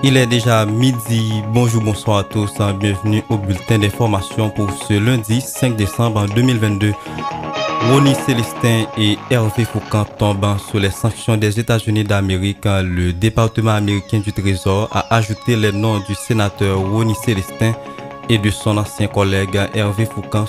Il est déjà midi. Bonjour, bonsoir à tous. Bienvenue au bulletin d'information pour ce lundi 5 décembre 2022. Ronnie Célestin et Hervé Foucan tombent sous les sanctions des États-Unis d'Amérique. Le département américain du Trésor a ajouté les noms du sénateur Ronnie Célestin et de son ancien collègue Hervé Foucan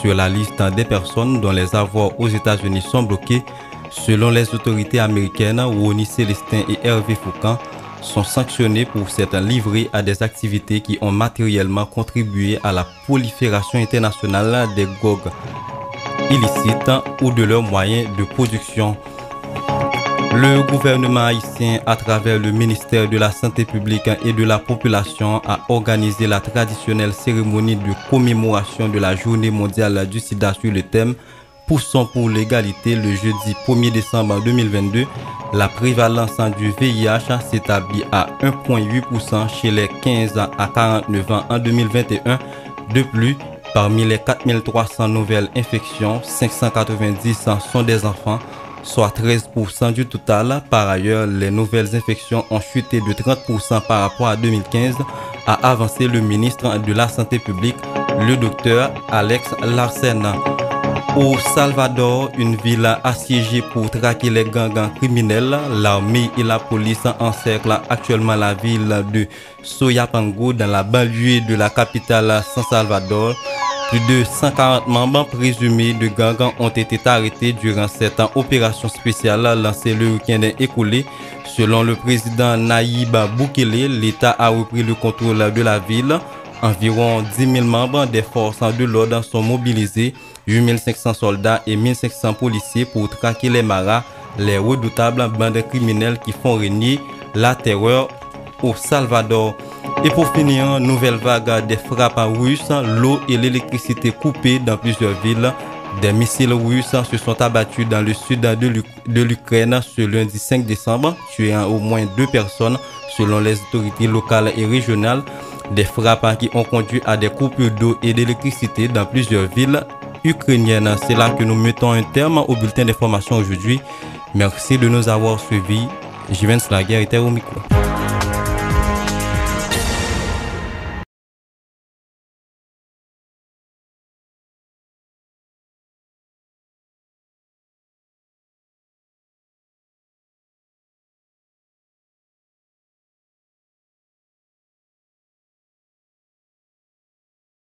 sur la liste des personnes dont les avoirs aux États-Unis sont bloqués. Selon les autorités américaines, Ronnie Célestin et Hervé Foucan sont sanctionnés pour s'être livrés à des activités qui ont matériellement contribué à la prolifération internationale des drogues illicites ou de leurs moyens de production. Le gouvernement haïtien, à travers le ministère de la Santé publique et de la Population, a organisé la traditionnelle cérémonie de commémoration de la Journée mondiale du sida sur le thème « Poussons pour l'égalité » le jeudi 1er décembre 2022. La prévalence du VIH s'établit à 1,8% chez les 15 à 49 ans en 2021. De plus, parmi les 4300 nouvelles infections, 590 sont des enfants, soit 13% du total. Par ailleurs, les nouvelles infections ont chuté de 30% par rapport à 2015, a avancé le ministre de la Santé publique, le docteur Alex Larsen. Au Salvador, une ville assiégée pour traquer les gangs criminels, l'armée et la police encerclent actuellement la ville de Soyapango dans la banlieue de la capitale San Salvador. Plus de 140 membres présumés de gangs ont été arrêtés durant cette opération spéciale lancée le week-end écoulé. Selon le président Nayib Bukele, l'État a repris le contrôle de la ville. Environ 10 000 membres des forces de l'ordre sont mobilisés, 8 500 soldats et 1 500 policiers pour traquer les maras, les redoutables bandes criminelles qui font régner la terreur au Salvador. Et pour finir, nouvelle vague des frappes russes, l'eau et l'électricité coupées dans plusieurs villes. Des missiles russes se sont abattus dans le sud de l'Ukraine ce lundi 5 décembre, tuant au moins 2 personnes selon les autorités locales et régionales. Des frappes qui ont conduit à des coupures d'eau et d'électricité dans plusieurs villes ukrainiennes. C'est là que nous mettons un terme au bulletin d'information aujourd'hui. Merci de nous avoir suivis. Jivens Laguerre était au micro.